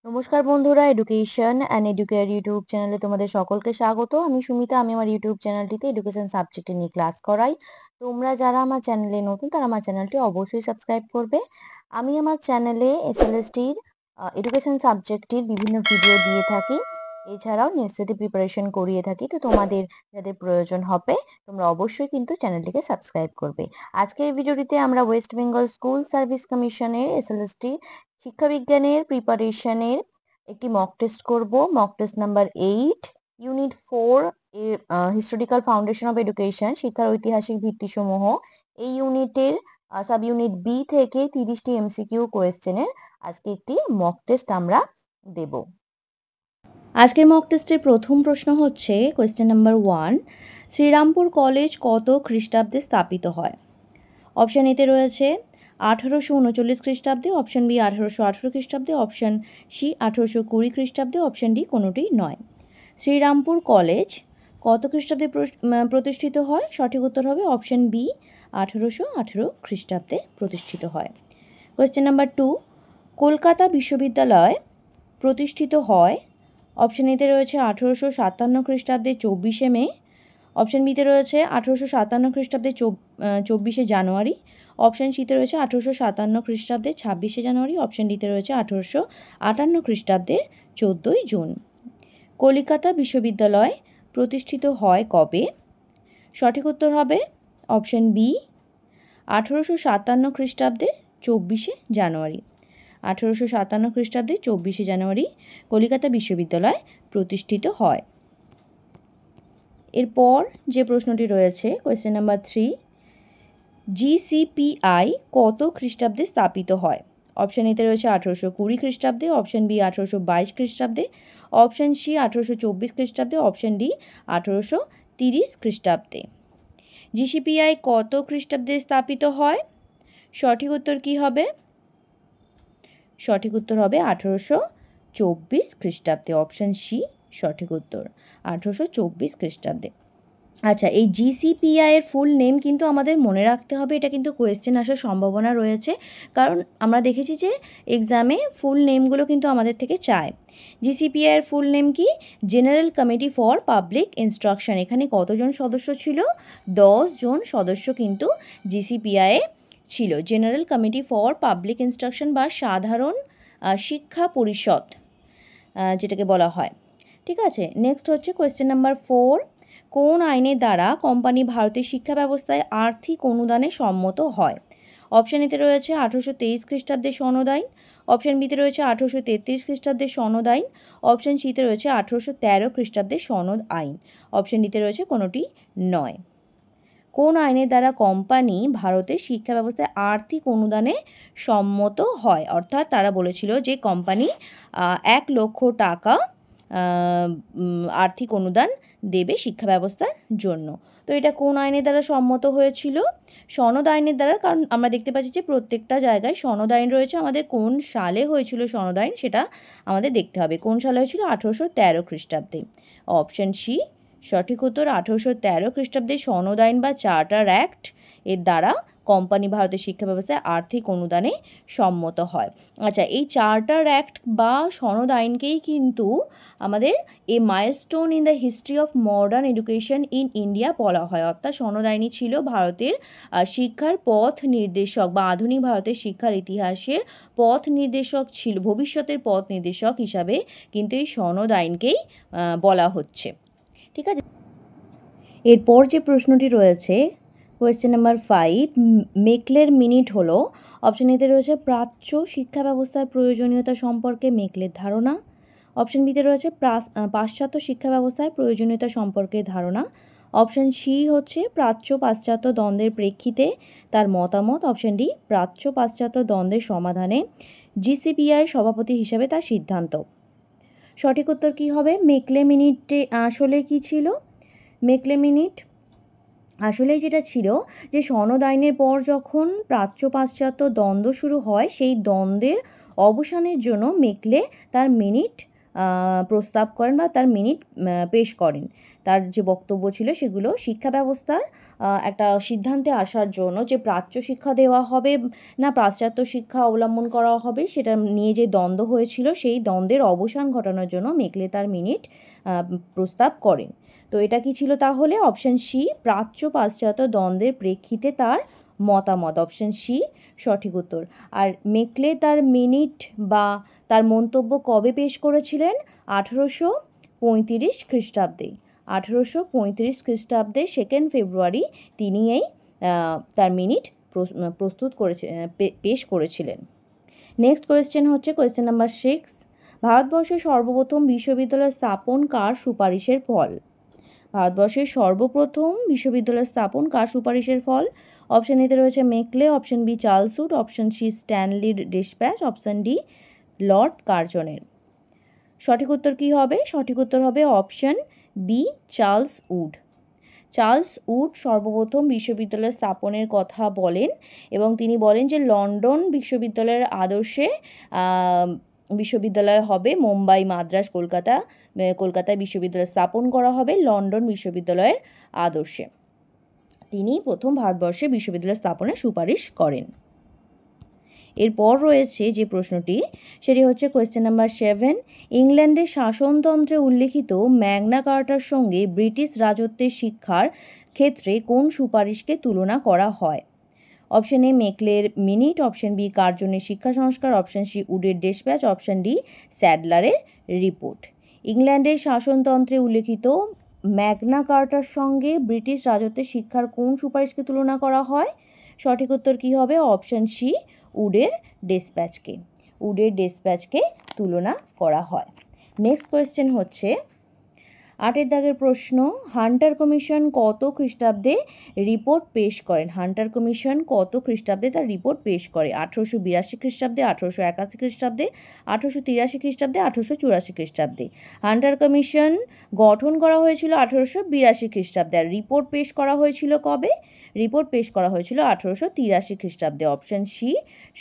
নমস্কার বন্ধুরা, education and educare YouTube চ্যানেলে তোমাদের সকলকে স্বাগত। আমি সুমিতা। আমি আমার ইউটিউব চ্যানেলটিতে এডুকেশন সাবজেক্টে নিয়ে ক্লাস করাই। তোমরা যারা আমার চ্যানেলে নতুন তারা আমার চ্যানেলটি অবশ্যই সাবস্ক্রাইব করবে। আমি আমার চ্যানেলে এসএলএসটির এডুকেশন সাবজেক্টের বিভিন্ন ভিডিও দিয়ে থাকি। এছাড়াও নেট সেটের প্রিপারেশন করিয়ে থাকি। তো তোমাদের যাদের প্রয়োজন হবে তোমরা অবশ্যই কিন্তু চ্যানেলটিকে সাবস্ক্রাইব করবে। আজকের এই ভিডিওটিতে আমরা ওয়েস্ট বেঙ্গল স্কুল সার্ভিস কমিশনের এসএলএসটি শিক্ষাবিজ্ঞানের প্রিপারেশনের একটি মক টেস্ট করব। মক টেস্ট নাম্বার 8, ইউনিট 4 এর হিস্টোরিক্যাল ফাউন্ডেশন অফ এডুকেশন, শিক্ষার ঐতিহাসিক ভিত্তিসমূহ। এই ইউনিটের সাব ইউনিট বি থেকে 30টি এমসিকিউ কোয়েশ্চেনের আজকে একটি মক টেস্ট আমরা দেব। আজকের মক টেস্টের প্রথম প্রশ্ন হচ্ছে কোয়েশ্চেন নাম্বার 1, শ্রীরামপুর কলেজ কত খ্রিস্টাব্দে স্থাপিত হয়? অপশান এতে রয়েছে 1839 খ্রিস্টাব্দে, অপশান বি 1818 খ্রিস্টাব্দে, অপশান সি 1820 খ্রিস্টাব্দে, অপশান ডি কোনোটি নয়। শ্রীরামপুর কলেজ কত খ্রিস্টাব্দে প্রতিষ্ঠিত হয়? সঠিক উত্তর হবে অপশান বি 1818 খ্রিস্টাব্দে প্রতিষ্ঠিত হয়। কোয়েশ্চেন নাম্বার 2, কলকাতা বিশ্ববিদ্যালয় প্রতিষ্ঠিত হয়? অপশান এতে রয়েছে 1857 খ্রিস্টাব্দে 24শে মে, অপশান বিতে রয়েছে 1857 খ্রিস্টাব্দে 24শে জানুয়ারি, অপশান সিতে রয়েছে 1857 খ্রিস্টাব্দে 26শে জানুয়ারি, অপশান ডিতে রয়েছে 1858 খ্রিস্টাব্দের 14ই জুন। কলিকাতা বিশ্ববিদ্যালয় প্রতিষ্ঠিত হয় কবে? সঠিক উত্তর হবে অপশান বি 1857 খ্রিস্টাব্দে 24শে জানুয়ারি। 1857 খ্রিস্টাব্দে 24শে জানুয়ারি কলিকাতা বিশ্ববিদ্যালয় প্রতিষ্ঠিত হয়। এরপর যে প্রশ্নটি রয়েছে কোয়েশ্চেন নাম্বার 3, জিসিপিআই কত খ্রিস্টাব্দে স্থাপিত হয়? অপশান এতে রয়েছে 1820 খ্রিস্টাব্দে, অপশান বি 1822 খ্রিস্টাব্দে, অপশান সি 1824 খ্রিস্টাব্দে, অপশান ডি 1830 খ্রিস্টাব্দে। জিসিপিআই কত খ্রিস্টাব্দে স্থাপিত হয়? সঠিক উত্তর কী হবে? সঠিক উত্তর হবে 1824 খ্রিস্টাব্দে, অপশান সি সঠিক উত্তর 1824 খ্রিস্টাব্দে। আচ্ছা, এই জিসিপিআই এর ফুল নেম কিন্তু আমাদের মনে রাখতে হবে, এটা কিন্তু কোয়েশ্চেন আসার সম্ভাবনা রয়েছে, কারণ আমরা দেখেছি যে এক্সামে ফুল নেমগুলো কিন্তু আমাদের থেকে চায়। জিসিপিআই এর ফুল নেম কি? General committee for public instruction. এখানে কতজন সদস্য ছিল? 10 জন সদস্য কিন্তু জিসিপিআই ছিল, general committee for public instruction বা সাধারণ শিক্ষা পরিষদ যেটাকে বলা হয়। ঠিক আছে, নেক্সট হচ্ছে কোয়েশ্চেন নাম্বার 4, কোন আইনের দ্বারা কোম্পানি ভারতের শিক্ষা ব্যবস্থায় আর্থিক অনুদানে সম্মত হয়? অপশান এতে রয়েছে 1823 খ্রিস্টাব্দের সনদ আইন, অপশান বিতে রয়েছে 1833 খ্রিস্টাব্দের সনদ আইন, অপশান সিতে রয়েছে 1813 খ্রিস্টাব্দের সনদ আইন, অপশান ডিতে রয়েছে কোনোটি নয়। কোন আইনের দ্বারা কোম্পানি ভারতের শিক্ষা ব্যবস্থায় আর্থিক অনুদানে সম্মত হয়? অর্থাৎ তারা বলেছিল যে কোম্পানি 1 লক্ষ টাকা আর্থিক অনুদান দেবে শিক্ষা ব্যবস্থার জন্য। তো এটা কোন আইনের দ্বারা সম্মত হয়েছিল? সনদ আইনের দ্বারা, কারণ আমরা দেখতে পাচ্ছি যে প্রত্যেকটা জায়গায় সনদ আইন রয়েছে। আমাদের কোন সালে হয়েছিল সনদ আইন সেটা আমাদের দেখতে হবে। কোন সালে হয়েছিল? 1813 খ্রিস্টাব্দে, অপশান সি সঠিক উত্তর 1813 খ্রিস্টাব্দে সনদ আইন বা চার্টার অ্যাক্ট এর দ্বারা কোম্পানি ভারতের শিক্ষা ব্যবস্থায় আর্থিক অনুদানে সম্মত হয়। আচ্ছা, এই চার্টার অ্যাক্ট বা সনদ আইনকেই কিন্তু আমাদের a milestone in the history of modern education in India বলা হয়। অর্থাৎ সনদ আইনই ছিল ভারতের শিক্ষার পথ নির্দেশক বা আধুনিক ভারতের শিক্ষার ইতিহাসের পথ নির্দেশক ছিল, ভবিষ্যতের পথ নির্দেশক হিসাবে কিন্তু এই সনদ আইনকেই বলা হচ্ছে। ঠিক আছে, এরপর যে প্রশ্নটি রয়েছে কোয়েশ্চেন নাম্বার 5, মেকলের মিনিট হলো, অপশান এতে রয়েছে প্রাচ্য শিক্ষা ব্যবস্থার প্রয়োজনীয়তা সম্পর্কে মেকলের ধারণা, অপশান বিতে রয়েছে পাশ্চাত্য শিক্ষা ব্যবস্থায় প্রয়োজনীয়তা সম্পর্কে ধারণা, অপশান সি হচ্ছে প্রাচ্য পাশ্চাত্য দ্বন্দ্বের প্রেক্ষিতে তার মতামত, অপশান ডি প্রাচ্য পাশ্চাত্য দ্বন্দ্বের সমাধানে জিসিপিআই সভাপতি হিসাবে তার সিদ্ধান্ত। সঠিক উত্তর কী হবে? মেকলে মিনিটে আসলে কী ছিল? মেকলে মিনিট আসলেই যেটা ছিল যে সনদ আইনের পর যখন প্রাচ্য পাশ্চাত্য দ্বন্দ্ব শুরু হয়, সেই দ্বন্দ্বের অবসানের জন্য মেকলে তার মিনিট প্রস্তাব করেন বা তার মিনিট পেশ করেন। তার যে বক্তব্য ছিল সেগুলো শিক্ষা ব্যবস্থার একটা সিদ্ধান্তে আসার জন্য যে প্রাচ্য শিক্ষা দেওয়া হবে না পাশ্চাত্য শিক্ষা অবলম্বন করা হবে সেটা নিয়ে যে দ্বন্দ্ব হয়েছিল সেই দ্বন্দ্বের অবসান ঘটানোর জন্য মেকলে তার মিনিট প্রস্তাব করেন। তো এটা কি ছিল তাহলে? অপশান সি, প্রাচ্য পাশ্চাত্য দ্বন্দ্বের প্রেক্ষিতে তার মতামত। অপশান সি সঠিক উত্তর। আর মেকলে তার মিনিট বা তার মন্তব্য কবে পেশ করেছিলেন? 1835 খ্রিস্টাব্দে। 1835 খ্রিস্টাব্দে 2 ফেব্রুয়ারি তিনি এই তার মিনিট পেশ করেছিলেন। নেক্সট কোয়েশ্চেন হচ্ছে কোয়েশ্চেন নাম্বার 6। ভারতবর্ষের সর্বপ্রথম বিশ্ববিদ্যালয় স্থাপন কার সুপারিশের ফল? ভারতবর্ষের সর্বপ্রথম বিশ্ববিদ্যালয় স্থাপন কার সুপারিশের ফল? অপশান এতে রয়েছে Macaulay, option B Charles Wood, option C স্ট্যানলির ডিসপ্যাচ, অপশান ডি লর্ড কার্জনের। সঠিক উত্তর কী হবে? সঠিক উত্তর হবে option B Charles Wood. Charles Wood সর্বপ্রথম বিশ্ববিদ্যালয় স্থাপনের কথা বলেন এবং তিনি বলেন যে লন্ডন বিশ্ববিদ্যালয়ের আদর্শে বিশ্ববিদ্যালয় হবে, মুম্বাই, মাদ্রাজ, কলকাতায় বিশ্ববিদ্যালয় স্থাপন করা হবে লন্ডন বিশ্ববিদ্যালয়ের আদর্শে। তিনি প্রথম ভারতবর্ষে বিশ্ববিদ্যালয় স্থাপনের সুপারিশ করেন। এরপর রয়েছে যে প্রশ্নটি সেটি হচ্ছে কোয়েশ্চেন নাম্বার 7। ইংল্যান্ডের শাসনতন্ত্রে উল্লিখিত ম্যাগনা কার্টার সঙ্গে ব্রিটিশ রাজত্বের শিক্ষার ক্ষেত্রে কোন সুপারিশকে তুলনা করা হয়? অপশান এ মেকলের মিনিট, অপশান বি কার্জনের শিক্ষা সংস্কার, অপশান সি উডের ডিসপ্যাচ, অপশান ডি স্যাডলারের রিপোর্ট। ইংল্যান্ডের শাসনতন্ত্রে উল্লিখিত ম্যাগনা কার্টার সঙ্গে ব্রিটিশ রাজত্বের শিক্ষার কোন সুপারিশকে তুলনা করা হয়? সঠিক উত্তর কী হবে? অপশান সি উডের ডিসপ্যাচকে তুলনা করা হয়। নেক্সট কোয়েশ্চেন হচ্ছে 8 দাগের প্রশ্ন। হান্টার কমিশন কত খ্রিস্টাব্দে রিপোর্ট পেশ করেন? হান্টার কমিশন কত খ্রিস্টাব্দে তার রিপোর্ট পেশ করে? 1882 খ্রিস্টাব্দে, 1881 খ্রিস্টাব্দে, 1883 খ্রিস্টাব্দে, 1884 খ্রিস্টাব্দে। হান্টার কমিশন গঠন করা হয়েছিল 1882 খ্রিস্টাব্দে। আর রিপোর্ট পেশ করা হয়েছিল কবে? রিপোর্ট পেশ করা হয়েছিল 1883 খ্রিস্টাব্দে। অপশান সি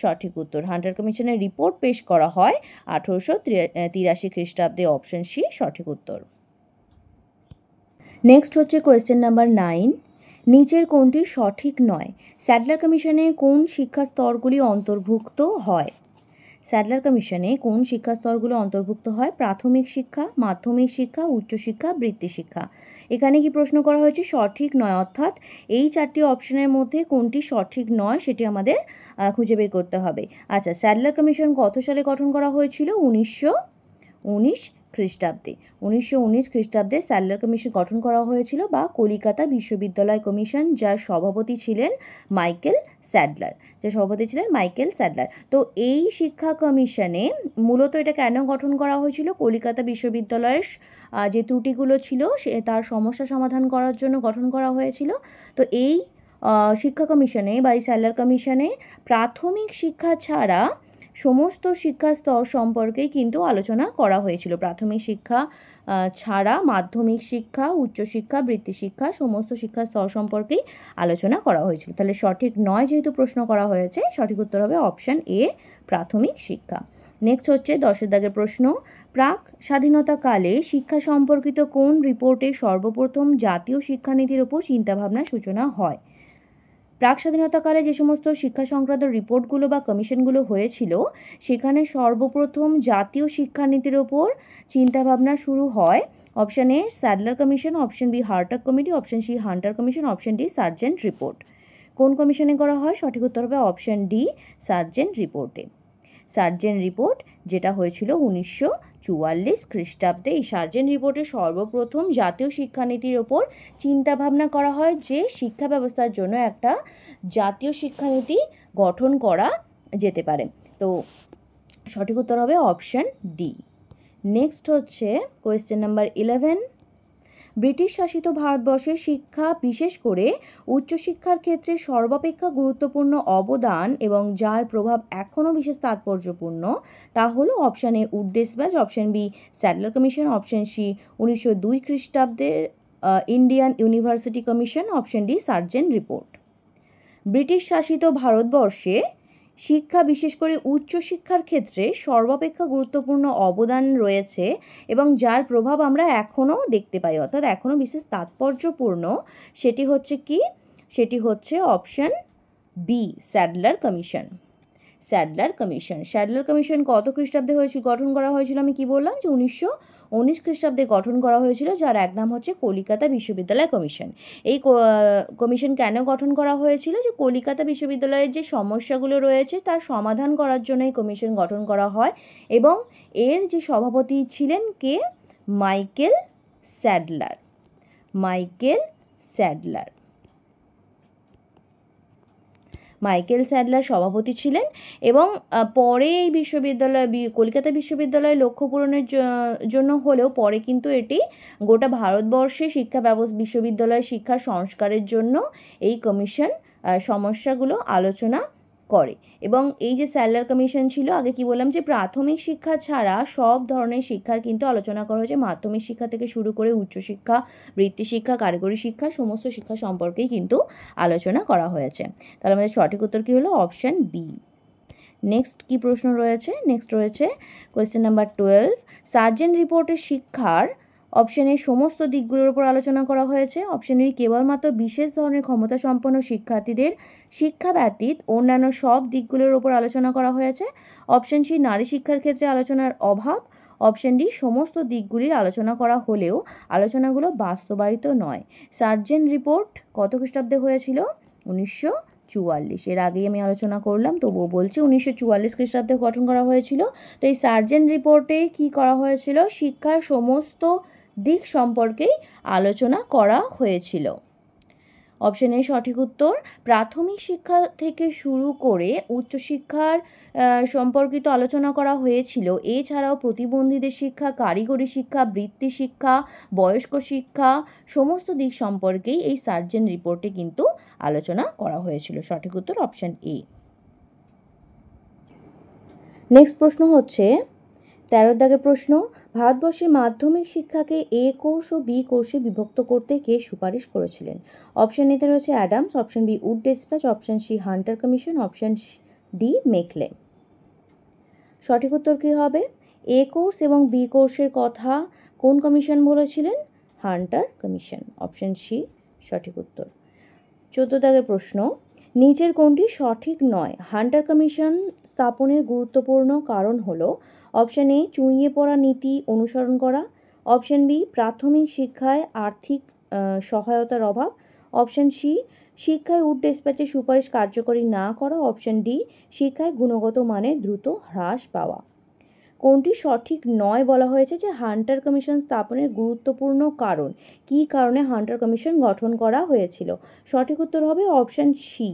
সঠিক উত্তর। হান্টার কমিশনের রিপোর্ট পেশ করা হয় 1883 খ্রিস্টাব্দে। অপশান সি সঠিক উত্তর। নেক্সট হচ্ছে কোয়েশ্চেন নাম্বার 9। নিচের কোনটি সঠিক নয়? স্যাডলার কমিশনে কোন শিক্ষা স্তরগুলি অন্তর্ভুক্ত হয়? স্যাডলার কমিশনে কোন শিক্ষা স্তরগুলো অন্তর্ভুক্ত হয়? প্রাথমিক শিক্ষা, মাধ্যমিক শিক্ষা, উচ্চশিক্ষা, বৃত্তি শিক্ষা। এখানে কি প্রশ্ন করা হয়েছে? সঠিক নয়, অর্থাৎ এই 4টি অপশনের মধ্যে কোনটি সঠিক নয় সেটি আমাদের খুঁজে বের করতে হবে। আচ্ছা, স্যাডলার কমিশন কত সালে গঠন করা হয়েছিল? 1919 খ্রিস্টাব্দে। 1919 খ্রিস্টাব্দে স্যাডলার কমিশন গঠন করা হয়েছিল, বা কলিকাতা বিশ্ববিদ্যালয় কমিশন, যার সভাপতি ছিলেন মাইকেল স্যাডলার। তো এই শিক্ষা কমিশনে মূলত এটা কেন গঠন করা হয়েছিল? কলিকাতা বিশ্ববিদ্যালয়ের যে ত্রুটিগুলো ছিল তার সমস্যা সমাধান করার জন্য গঠন করা হয়েছিল। তো এই শিক্ষা কমিশনে বা এই স্যাডলার কমিশনে প্রাথমিক শিক্ষা ছাড়া সমস্ত শিক্ষা স্তর সম্পর্কেই কিন্তু আলোচনা করা হয়েছিল। প্রাথমিক শিক্ষা ছাড়া মাধ্যমিক শিক্ষা, উচ্চশিক্ষা, বৃত্তি শিক্ষা সমস্ত শিক্ষা স্তর সম্পর্কেই আলোচনা করা হয়েছিল। তাহলে সঠিক নয় যেহেতু প্রশ্ন করা হয়েছে, সঠিক উত্তর হবে অপশান এ প্রাথমিক শিক্ষা। নেক্সট হচ্ছে 10 দাগের প্রশ্ন। প্রাক স্বাধীনতাকালে শিক্ষা সম্পর্কিত কোন রিপোর্টে সর্বপ্রথম জাতীয় শিক্ষানীতির ওপর চিন্তাভাবনার সূচনা হয়? প্রাক স্বাধীনতাকালে যে সমস্ত শিক্ষা সংক্রান্ত রিপোর্টগুলো বা কমিশনগুলো হয়েছিল সেখানে সর্বপ্রথম জাতীয় শিক্ষানীতির ওপর চিন্তাভাবনা শুরু হয়। Option A Sadler commission, option B Hartog committee, option C Hunter commission, option D Sargent report. কোন কমিশনে করা হয়? সঠিক উত্তর হবে অপশান ডি সার্জেন্ট রিপোর্টে। সার্জেন্ট রিপোর্ট যেটা হয়েছিল 1944 খ্রিস্টাব্দে। এই সার্জেন্ট রিপোর্টে সর্বপ্রথম জাতীয় শিক্ষানীতির ওপর চিন্তাভাবনা করা হয় যে শিক্ষা ব্যবস্থার জন্য একটা জাতীয় শিক্ষানীতি গঠন করা যেতে পারে। তো সঠিক উত্তর হবে অপশান ডি। নেক্সট হচ্ছে কোয়েশ্চেন নাম্বার 11। ব্রিটিশ শাসিত ভারতবর্ষের শিক্ষা, বিশেষ করে উচ্চশিক্ষার ক্ষেত্রে সর্বাপেক্ষা গুরুত্বপূর্ণ অবদান এবং যার প্রভাব এখনও বিশেষ তাৎপর্যপূর্ণ তা হলো option A Wood dispatch, option B Sadler commission, option C 1902 খ্রিস্টাব্দের Indian university commission, option D Sargent report. British শাসিত ভারতবর্ষে শিক্ষা বিশেষ করে উচ্চশিক্ষার ক্ষেত্রে সর্বাপেক্ষা গুরুত্বপূর্ণ অবদান রয়েছে এবং যার প্রভাব আমরা এখনও দেখতে পাই, অর্থাৎ এখনও বিশেষ তাৎপর্যপূর্ণ, সেটি হচ্ছে কি? সেটি হচ্ছে option B, Sadler commission. Sadler commission. Sadler commission কত খ্রিস্টাব্দে গঠন করা হয়েছিল? আমি কি বললাম যে 1919 খ্রিস্টাব্দে গঠন করা হয়েছিল, যার এক নাম হচ্ছে কলিকাতা বিশ্ববিদ্যালয় কমিশন। এই কমিশন কেন গঠন করা হয়েছিল? যে কলিকাতা বিশ্ববিদ্যালয়ের যে সমস্যাগুলো রয়েছে তার সমাধান করার জন্য এই কমিশন গঠন করা হয় এবং এর যে সভাপতি ছিলেন কে? Michael Sadler. Michael Sadler. Michael Sadler সভাপতি ছিলেন এবং পরে এই কলকাতা বিশ্ববিদ্যালয় লক্ষ্য পূরণের জন্য হলেও পরে কিন্তু এটি গোটা ভারতবর্ষে বিশ্ববিদ্যালয় শিক্ষা সংস্কারের জন্য এই কমিশন সমস্যাগুলো আলোচনা করে। এবং এই যে স্যাডলার কমিশন ছিল, আগে কি বললাম যে প্রাথমিক শিক্ষা ছাড়া সব ধরনের শিক্ষার কিন্তু আলোচনা করা হয়েছে। মাধ্যমিক শিক্ষা থেকে শুরু করে উচ্চশিক্ষা, বৃত্তিশিক্ষা, কারিগরি শিক্ষা, সমস্ত শিক্ষা সম্পর্কেই কিন্তু আলোচনা করা হয়েছে। তাহলে আমাদের সঠিক উত্তর কী হলো? Option B. নেক্সট কি প্রশ্ন রয়েছে? নেক্সট রয়েছে কোয়েশ্চেন নাম্বার 12। সার্জেন্ট রিপোর্টের শিক্ষার অপশানে সমস্ত দিকগুলোর উপর আলোচনা করা হয়েছে। অপশান বি, কেবলমাত্র বিশেষ ধরনের ক্ষমতা সম্পন্ন শিক্ষার্থীদের শিক্ষা ব্যতীত অন্যান্য সব দিকগুলোর উপর আলোচনা করা হয়েছে। অপশান সি, নারী শিক্ষার ক্ষেত্রে আলোচনার অভাব। অপশান ডি, সমস্ত দিকগুলির আলোচনা করা হলেও আলোচনাগুলো বাস্তবায়িত নয়। সার্জেন্ট রিপোর্ট কত খ্রিস্টাব্দে হয়েছিল? 1944। এর আগেই আমি আলোচনা করলাম, তবুও বলছি 1944 খ্রিস্টাব্দে গঠন করা হয়েছিল। তো এই সার্জেন্ট রিপোর্টে কি করা হয়েছিল? শিক্ষার সমস্ত দিক সম্পর্কেই আলোচনা করা হয়েছিল। অপশন এ সঠিক উত্তর। প্রাথমিক শিক্ষা থেকে শুরু করে উচ্চশিক্ষার সম্পর্কিত আলোচনা করা হয়েছিল। এছাড়াও প্রতিবন্ধীদের শিক্ষা, কারিগরি শিক্ষা, বৃত্তি শিক্ষা, বয়স্ক শিক্ষা, সমস্ত দিক সম্পর্কেই এই সার্জেন্ট রিপোর্টে কিন্তু আলোচনা করা হয়েছিল। সঠিক উত্তর অপশন এ। নেক্সট প্রশ্ন হচ্ছে 13 দাগের প্রশ্ন। ভারতবর্ষের মাধ্যমিক শিক্ষাকে এ কোর্স ও বি কোর্সে বিভক্ত করতে কে সুপারিশ করেছিলেন? অপশন এতে রয়েছে Adams, option B Wood despatch, option C Hunter commission, option D Macaulay. সঠিক উত্তর কী হবে? এ কোর্স এবং বি কোর্সের কথা কোন কমিশন বলেছিলেন? Hunter commission. অপশন সি সঠিক উত্তর। 14 দাগের প্রশ্ন। নিচের কোনটি সঠিক নয়? হান্টার কমিশন স্থাপনের গুরুত্বপূর্ণ কারণ হলো অপশান এ, চুঁইয়ে পড়া নীতি অনুসরণ করা। অপশান বি, প্রাথমিক শিক্ষায় আর্থিক সহায়তার অভাব। অপশান সি, শিক্ষায় উড ডেসপ্যাচের সুপারিশ কার্যকরী না করা। অপশান ডি, শিক্ষায় গুণগত মানে দ্রুত হ্রাস পাওয়া। কোনটি সঠিক নয় বলা হয়েছে যে হান্টার কমিশন স্থাপনের গুরুত্বপূর্ণ কারণ? কী কারণে হান্টার কমিশন গঠন করা হয়েছিল? সঠিক উত্তর হবে অপশান সি,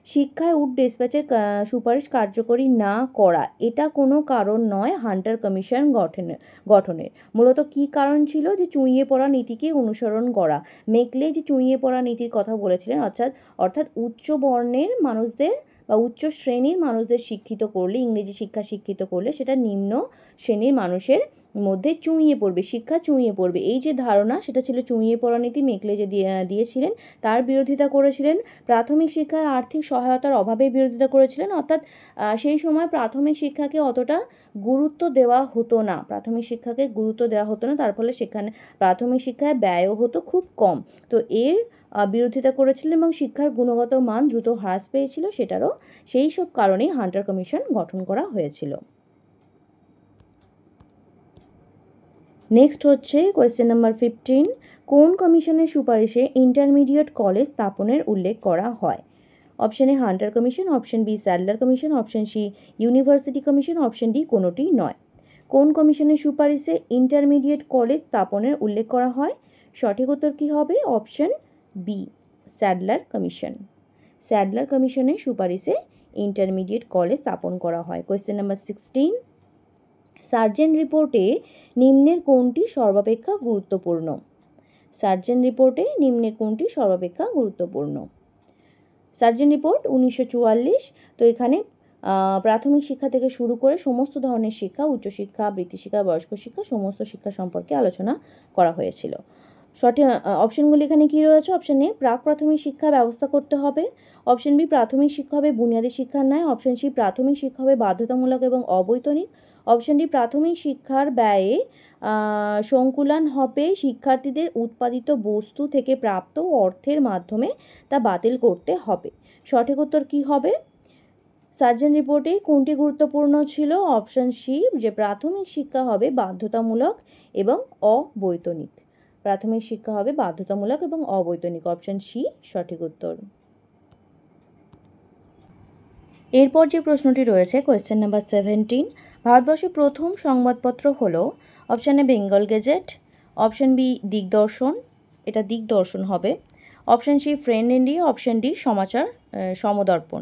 শিক্ষায় উড ডেসপ্যাচের সুপারিশ কার্যকরী না করা। এটা কোনো কারণ নয় হান্টার কমিশন গঠনের। মূলত কী কারণ ছিল? যে চুঁইয়ে পড়া নীতিকে অনুসরণ করা। মেকলে যে চুঁইয়ে পড়া নীতির কথা বলেছিলেন, অর্থাৎ উচ্চ বর্ণের মানুষদের বা উচ্চ শ্রেণীর মানুষদের শিক্ষিত করলে, ইংরেজি শিক্ষা শিক্ষিত করলে সেটা নিম্ন শ্রেণীর মানুষের মধ্যে চুঁইয়ে পড়বে, শিক্ষা চুঁইয়ে পড়বে, এই যে ধারণা, সেটা ছিল চুঁইয়ে পড়া নীতি। মেকলে যে দিয়েছিলেন তার বিরোধিতা করেছিলেন। প্রাথমিক শিক্ষায় আর্থিক সহায়তার অভাবে বিরোধিতা করেছিলেন, অর্থাৎ সেই সময় প্রাথমিক শিক্ষাকে অতটা গুরুত্ব দেওয়া হতো না। প্রাথমিক শিক্ষাকে গুরুত্ব দেওয়া হতো না, তার ফলে সেখানে প্রাথমিক শিক্ষায় ব্যয়ও হতো খুব কম। তো এর বিরোধিতা করেছিলেন এবং শিক্ষার গুণগত মান দ্রুত হ্রাস পেয়েছিল, সেই সব কারণেই হান্টার কমিশন গঠন করা হয়েছিল। নেক্সট হচ্ছে কোয়েশ্চেন নাম্বার 15। কোন কমিশনের সুপারিশে ইন্টারমিডিয়েট কলেজ স্থাপনের উল্লেখ করা হয়? Option A Hunter commission, option B Sadler commission, option C university commission, option D কোনোটি নয়। কোন কমিশনের সুপারিশে ইন্টারমিডিয়েট কলেজ স্থাপনের উল্লেখ করা হয়? সঠিক উত্তর কী হবে? Option B Sadler commission. Sadler কমিশনের সুপারিশে ইন্টারমিডিয়েট কলেজ স্থাপন করা হয়। Question number 16। সার্জেন্ট রিপোর্টে নিম্নের কোনটি সর্বাপেক্ষা গুরুত্বপূর্ণ? সার্জেন্ট রিপোর্টে নিম্নের কোনটি সর্বাপেক্ষা গুরুত্বপূর্ণ? Sergeant report 1944। তো এখানে প্রাথমিক শিক্ষা থেকে শুরু করে সমস্ত ধরনের শিক্ষা, উচ্চশিক্ষা, বৃত্তিশিক্ষা, বয়স্ক শিক্ষা, সমস্ত শিক্ষা সম্পর্কে আলোচনা করা হয়েছিল। সঠিক অপশনগুলি এখানে কী রয়েছে? অপশন এ প্রাক প্রাথমিক শিক্ষার ব্যবস্থা করতে হবে, অপশন বি প্রাথমিক শিক্ষা হবে বুনিয়াদী শিক্ষার ন্যায়, অপশন সি প্রাথমিক শিক্ষা হবে বাধ্যতামূলক এবং অবৈতনিক, অপশন ডি প্রাথমিক শিক্ষার ব্যয়ে সংকুলান হবে শিক্ষার্থীদের উৎপাদিত বস্তু থেকে প্রাপ্ত অর্থের মাধ্যমে তা বাতিল করতে হবে। সঠিক উত্তর কী হবে? সার্জেন্ট রিপোর্টে কোনটি গুরুত্বপূর্ণ ছিল? অপশন সি, যে প্রাথমিক শিক্ষা হবে বাধ্যতামূলক এবং অবৈতনিক। প্রাথমিক শিক্ষা হবে বাধ্যতামূলক এবং অবৈতনিক, অপশন সি সঠিক উত্তর। এরপর যে প্রশ্নটি রয়েছে কোয়েশ্চেন নাম্বার 17, ভারতবর্ষের প্রথম সংবাদপত্র হলো option A Bengal Gazette, option B Digdarshan, এটা দিগদর্শন হবে, option C friend India, option D Samachar Darpan.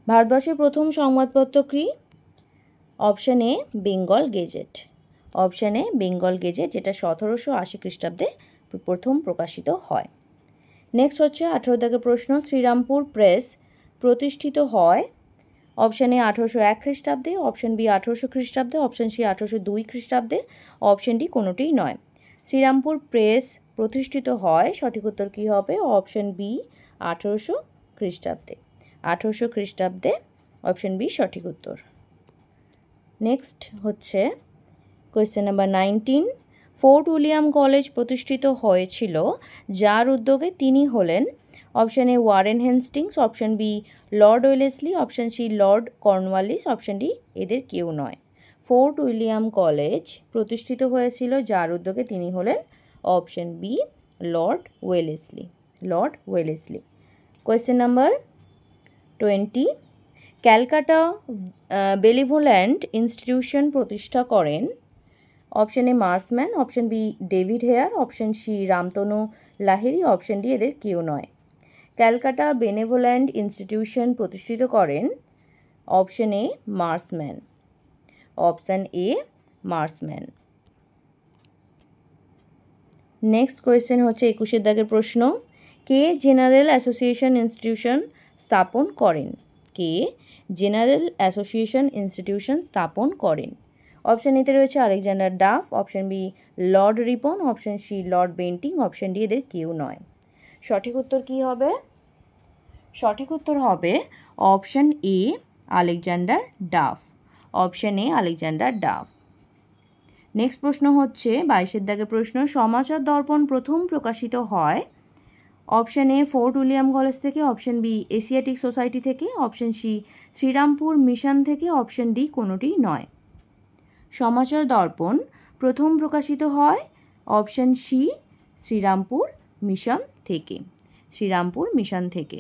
ভারতবর্ষের প্রথম সংবাদপত্র কি? Option A Bengal Gazette, option A Bengal Gazette, যেটা 1780 খ্রিস্টাব্দে প্রথম প্রকাশিত হয়। নেক্সট হচ্ছে 18 দাগের প্রশ্ন, শ্রীরামপুর প্রেস প্রতিষ্ঠিত হয় অপশান এ 1801 খ্রিস্টাব্দে, অপশান বি 1800 খ্রিস্টাব্দে, অপশান সি 1802 খ্রিস্টাব্দে, অপশান ডি কোনোটিই নয়। শ্রীরামপুর প্রেস প্রতিষ্ঠিত হয়, সঠিক উত্তর কী হবে? অপশান বি 1800 খ্রিস্টাব্দে, 1800 খ্রিস্টাব্দে, অপশান বি সঠিক উত্তর। নেক্সট হচ্ছে question number 19, Fort William college প্রতিষ্ঠিত হয়েছিল যার উদ্যোগে তিনি হলেন? Option A Warren Hastings, option B Lord Wellesley, option C Lord Cornwallis, option D এদের কেউ নয়। ফোর্ট উইলিয়াম কলেজ প্রতিষ্ঠিত হয়েছিল যার উদ্যোগে তিনি হলেন? Option B Lord Wellesley, Lord Wellesley. Question number 20, Calcutta benevolent institution প্রতিষ্ঠা করেন? Option A Marshman, option B David Hare, option C Ramtanu Lahiri, option D এদের কেউ নয়। ক্যালকাটা বেনেভোল্যান্ট ইনস্টিটিউশন প্রতিষ্ঠিত করেন? Option A Marshman, option A Marshman. Next question হচ্ছে 21 দাগের প্রশ্ন, কে জেনারেল অ্যাসোসিয়েশন ইনস্টিটিউশন স্থাপন করেন? কে জেনারেল অ্যাসোসিয়েশন ইনস্টিটিউশন স্থাপন করেন? অপশান এতে রয়েছে Alexander Duff, option B Lord Ripon, option C Lord Bentinck, option D এদের কেউ নয়। সঠিক উত্তর কী হবে? সঠিক উত্তর হবে option A Alexander Duff, option A Alexander Duff. Next প্রশ্ন হচ্ছে 22 দাগের প্রশ্ন, সমাচার দর্পণ প্রথম প্রকাশিত হয়? অপশান এ ফোর্ট উইলিয়াম কলেজ থেকে, অপশান বি এশিয়াটিক সোসাইটি থেকে, অপশান সি শ্রীরামপুর মিশন থেকে, অপশান ডি কোনোটিই নয়। সমাচার দর্পণ প্রথম প্রকাশিত হয় অপশান সি শ্রীরামপুর মিশন থেকে, শ্রীরামপুর মিশন থেকে।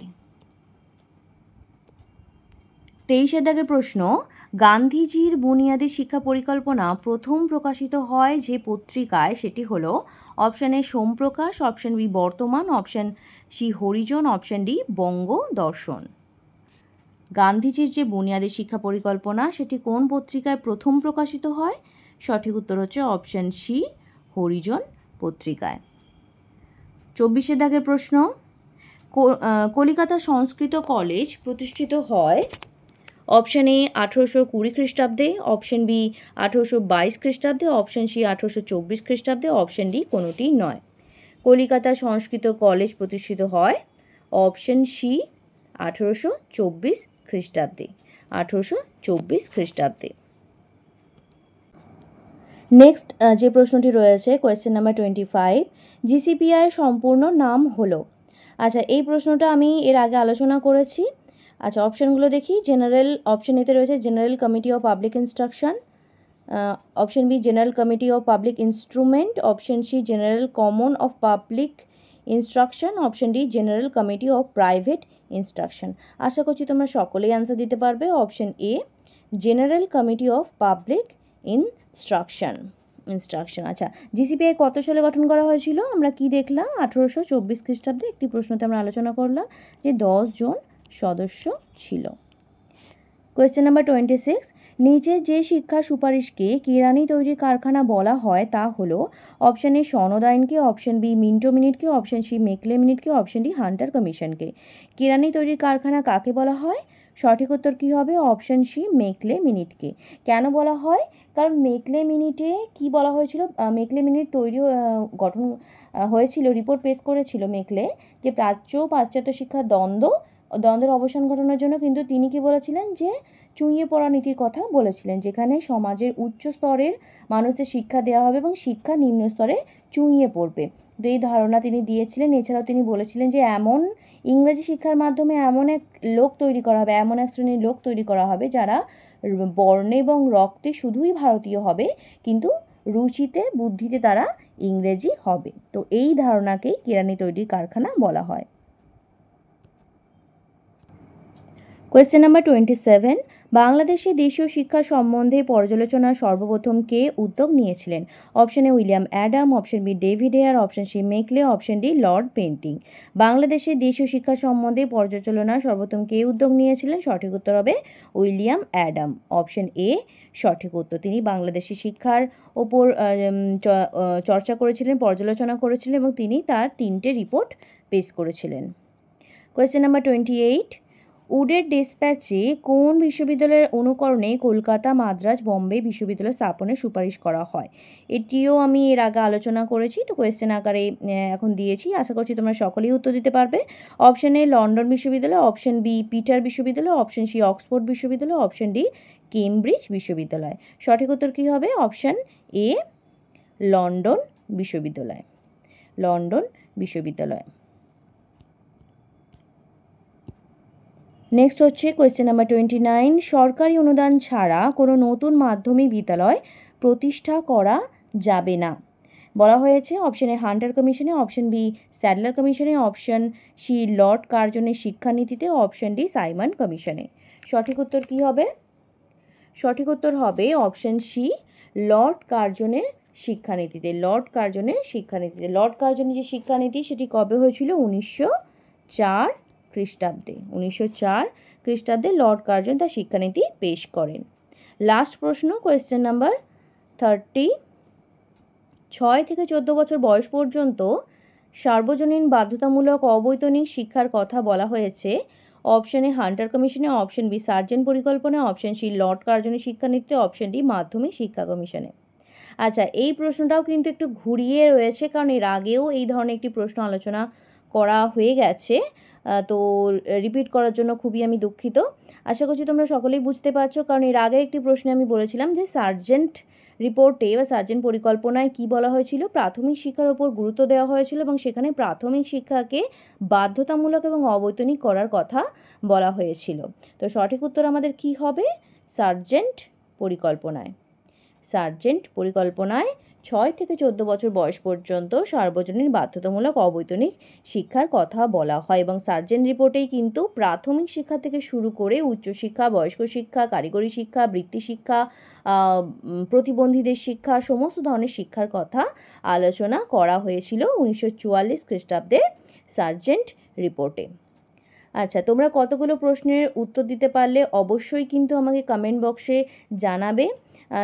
23 দাগের প্রশ্ন, গান্ধীজির বুনিয়াদী শিক্ষা পরিকল্পনা প্রথম প্রকাশিত হয় যে পত্রিকায় সেটি হলো? Option A Somprakash, option B Bartaman, option C Harijan, option D Bangadarshan. গান্ধীজির যে বুনিয়াদী শিক্ষা পরিকল্পনা সেটি কোন পত্রিকায় প্রথম প্রকাশিত হয়? সঠিক উত্তর হচ্ছে অপশান সি হরিজন পত্রিকায়। 24 দাগের প্রশ্ন, কলিকাতা সংস্কৃত কলেজ প্রতিষ্ঠিত হয়? অপশান এ 1820 খ্রিস্টাব্দে, অপশান বি 1822 খ্রিস্টাব্দে, অপশান সি 1824 খ্রিস্টাব্দে, অপশান ডি কোনোটিই নয়। কলিকাতা সংস্কৃত কলেজ প্রতিষ্ঠিত হয় অপশান সি 1824 খ্রিস্টাব্দে, 1824 খ্রিস্টাব্দে। নেক্সট যে প্রশ্নটি রয়েছে কোয়েশ্চেন নাম্বার 25, জিসিপিআইয়ের সম্পূর্ণ নাম হলো? আচ্ছা, এই প্রশ্নটা আমি এর আগে আলোচনা করেছি। আচ্ছা, অপশানগুলো দেখি। জেনারেল, অপশান এতে রয়েছে general committee of public instruction, option B general committee of public instrument, option C general common of public instruction, option D general committee of private instruction. আশা করছি তোমরা সকলেই অ্যান্সার দিতে পারবে। Option A general committee of public instruction. আচ্ছা, GCPI কত সালে গঠন করা হয়েছিল? আমরা কি দেখলাম? 1824 খ্রিস্টাব্দে একটি প্রশ্নতে আমরা আলোচনা করলাম যে 10 জন সদস্য ছিল। কোয়েশ্চেন নাম্বার 26, নিচের যে শিক্ষা সুপারিশকে কেরানি তৈরির কারখানা বলা হয় তা হলো? অপশান এ সনদ আইনকে, অপশান বি মিন্টো মিনিটকে, অপশান সি মেকলে মিনিটকে, অপশান ডি হান্টার কমিশনকে। কেরানি তৈরির কারখানা কাকে বলা হয়? সঠিক উত্তর কী হবে? অপশান সি, মেকলে মিনিটকে। কেন বলা হয়? কারণ মেকলে মিনিটে কি বলা হয়েছিল? মেকলে মিনিট গঠন হয়েছিল, রিপোর্ট পেশ করেছিল মেকলে, যে প্রাচ্য ও পাশ্চাত্য শিক্ষার দ্বন্দ্বের অবসান ঘটানোর জন্য কিন্তু তিনি কি বলেছিলেন? যে চুঁইয়ে পড়া নীতির কথা বলেছিলেন, যেখানে সমাজের উচ্চ স্তরের মানুষদের শিক্ষা দেওয়া হবে এবং শিক্ষা নিম্ন স্তরে চুঁইয়ে পড়বে। তো এই ধারণা তিনি দিয়েছিলেন। এছাড়াও তিনি বলেছিলেন যে ইংরেজি শিক্ষার মাধ্যমে এমন এক লোক তৈরি করা হবে, এমন এক শ্রেণীর লোক তৈরি করা হবে যারা বর্ণে এবং রক্তে শুধুই ভারতীয় হবে, কিন্তু রুচিতে বুদ্ধিতে তারা ইংরেজি হবে। তো এই ধারণাকেই কেরানি তৈরির কারখানা বলা হয়। কোয়েশ্চেন নাম্বার 27, বাংলাদেশে দেশীয় শিক্ষা সম্বন্ধে পর্যালোচনার সর্বপ্রথম কে উদ্যোগ নিয়েছিলেন? Option A William Adam, option B David Hare, option C Macaulay, option D Lord Bentinck. বাংলাদেশে দেশীয় শিক্ষা সম্বন্ধে পর্যালোচনার সর্বপ্রথম কে উদ্যোগ নিয়েছিলেন? সঠিক উত্তর হবে উইলিয়াম অ্যাডাম। অপশন এ সঠিক উত্তর। তিনি বাংলাদেশি শিক্ষার ওপর চর্চা করেছিলেন, পর্যালোচনা করেছিলেন এবং তিনি তার 3টে রিপোর্ট পেশ করেছিলেন। কোয়েশ্চেন নাম্বার 28, উডের ডিসপ্যাচে কোন বিশ্ববিদ্যালয়ের অনুকরণে কলকাতা, মাদ্রাজ, বম্বে বিশ্ববিদ্যালয় স্থাপনের সুপারিশ করা হয়? এটিও আমি এর আগে আলোচনা করেছি, তো কোয়েশ্চেন আকারে এখন দিয়েছি। আশা করছি তোমরা সকলেই উত্তর দিতে পারবে। অপশন এ লন্ডন বিশ্ববিদ্যালয়, অপশন বি পিটার বিশ্ববিদ্যালয়, অপশন সি অক্সফোর্ড বিশ্ববিদ্যালয়, অপশন ডি কেমব্রিজ বিশ্ববিদ্যালয়। সঠিক উত্তর কী হবে? অপশন এ লন্ডন বিশ্ববিদ্যালয়। লন্ডন বিশ্ববিদ্যালয়। নেক্সট হচ্ছে কোয়েশ্চেন নাম্বার 29, সরকারি অনুদান ছাড়া কোনো নতুন মাধ্যমিক বিদ্যালয় প্রতিষ্ঠা করা যাবে না। বলা হয়েছে অপশন এ হান্টার কমিশনে, অপশন বি স্যাডলার কমিশনে, অপশন সি লর্ড কার্জনের শিক্ষানীতিতে, অপশন ডি সাইমন কমিশনে। সঠিক উত্তর কী হবে? সঠিক উত্তর হবে অপশন সি লর্ড কার্জনের শিক্ষানীতিতে। লর্ড কার্জনের শিক্ষানীতিতে। লর্ড কার্জনের যে শিক্ষানীতি সেটি কবে হয়েছিল? 1904 খ্রিস্টাব্দে। 1904 খ্রিস্টাব্দে লর্ড কার্জন তার শিক্ষানীতি পেশ করেন। লাস্ট প্রশ্ন, কোয়েশ্চেন নাম্বার 30, 6 থেকে 14 বছর বয়স পর্যন্ত সার্বজনীন বাধ্যতামূলক অবৈতনিক শিক্ষার কথা বলা হয়েছে। অপশন এ হান্টার কমিশনে, অপশন বি সার্জেন্ট পরিকল্পনা, অপশন সি লর্ড কার্জনের শিক্ষানীতিতে, অপশন ডি মাধ্যমিক শিক্ষা কমিশনে। আচ্ছা, এই প্রশ্নটাও কিন্তু একটু ঘুরিয়ে রয়েছে, কারণ এর আগেও এই ধরনের একটি প্রশ্ন আলোচনা করা হয়ে গেছে। তো রিপিট করার জন্য খুবই আমি দুঃখিত। আশা করছি তোমরা সকলেই বুঝতে পারছো, কারণ এর আগের একটি প্রশ্নে আমি বলেছিলাম যে সার্জেন্ট রিপোর্টে বা সার্জেন্ট পরিকল্পনায় কি বলা হয়েছিল? প্রাথমিক শিক্ষার ওপর গুরুত্ব দেওয়া হয়েছিল এবং সেখানে প্রাথমিক শিক্ষাকে বাধ্যতামূলক এবং অবৈতনিক করার কথা বলা হয়েছিল। তো সঠিক উত্তর আমাদের কি হবে? সার্জেন্ট পরিকল্পনায়। সার্জেন্ট পরিকল্পনায় 6 থেকে 14 বছর বয়স পর্যন্ত সার্বজনীন বাধ্যতামূলক অবৈতনিক শিক্ষার কথা বলা হয় এবং সার্জেন্ট রিপোর্টেই কিন্তু প্রাথমিক শিক্ষা থেকে শুরু করে উচ্চশিক্ষা, বয়স্ক শিক্ষা, কারিগরি শিক্ষা, বৃত্তি শিক্ষা, প্রতিবন্ধীদের শিক্ষা, সমস্ত ধরনের শিক্ষার কথা আলোচনা করা হয়েছিল 1944 খ্রিস্টাব্দের সার্জেন্ট রিপোর্টে। আচ্ছা, তোমরা কতগুলো প্রশ্নের উত্তর দিতে পারলে অবশ্যই কিন্তু আমাকে কমেন্ট বক্সে জানাবে।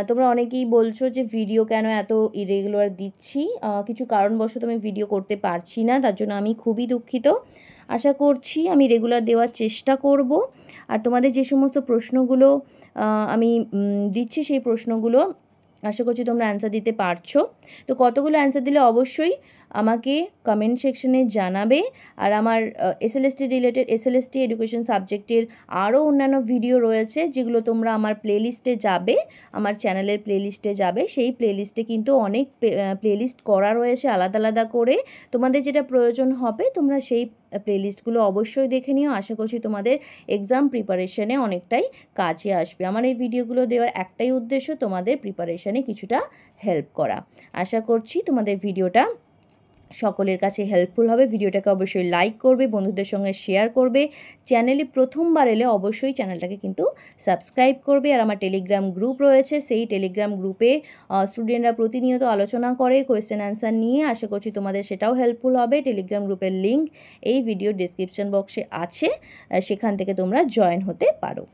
তোমরা অনেকেই বলছো যে ভিডিও কেন এত ইরেগুলার দিচ্ছি। কিছু কারণবশত আমি ভিডিও করতে পারছি না, তার জন্য আমি খুবই দুঃখিত। আশা করছি আমি রেগুলার দেওয়ার চেষ্টা করব। আর তোমাদের যে সমস্ত প্রশ্নগুলো আমি দিচ্ছি সেই প্রশ্নগুলো আশা করছি তোমরা অ্যান্সার দিতে পারছো। তো কতগুলো অ্যান্সার দিলে অবশ্যই আমাকে কমেন্ট সেকশনে জানাবে। আর আমার এসএলএসটি রিলেটেড, এসএলএসটি এডুকেশন সাবজেক্টের আরও অন্যান্য ভিডিও রয়েছে, যেগুলো তোমরা আমার প্লেলিস্টে যাবে, আমার চ্যানেলের প্লেলিস্টে যাবে। সেই প্লেলিস্টে কিন্তু অনেক প্লেলিস্ট করা রয়েছে আলাদা আলাদা করে। তোমাদের যেটা প্রয়োজন হবে তোমরা সেই প্লেলিস্টগুলো অবশ্যই দেখে নিও। আশা করছি তোমাদের এক্সাম প্রিপারেশনে অনেকটাই কাজে আসবে। আমার এই ভিডিওগুলো দেওয়ার একটাই উদ্দেশ্য, তোমাদের প্রিপারেশনে কিছুটা হেল্প করা। আশা করছি তোমাদের ভিডিওটা সকলের কাছে হেল্পফুল হবে। ভিডিওটাকে অবশ্যই লাইক করবে, বন্ধুদের সঙ্গে শেয়ার করবে। চ্যানেলে প্রথমবার এলে অবশ্যই চ্যানেলটাকে কিন্তু সাবস্ক্রাইব করবে। আর আমার টেলিগ্রাম গ্রুপ রয়েছে, সেই টেলিগ্রাম গ্রুপে স্টুডেন্টরা প্রতিনিয়ত আলোচনা করে কোয়েশ্চেন অ্যান্সার নিয়ে। আশা করছি তোমাদের সেটাও হেল্পফুল হবে। টেলিগ্রাম গ্রুপের লিঙ্ক এই ভিডিওর ডেসক্রিপশন বক্সে আছে, সেখান থেকে তোমরা জয়েন হতে পারো।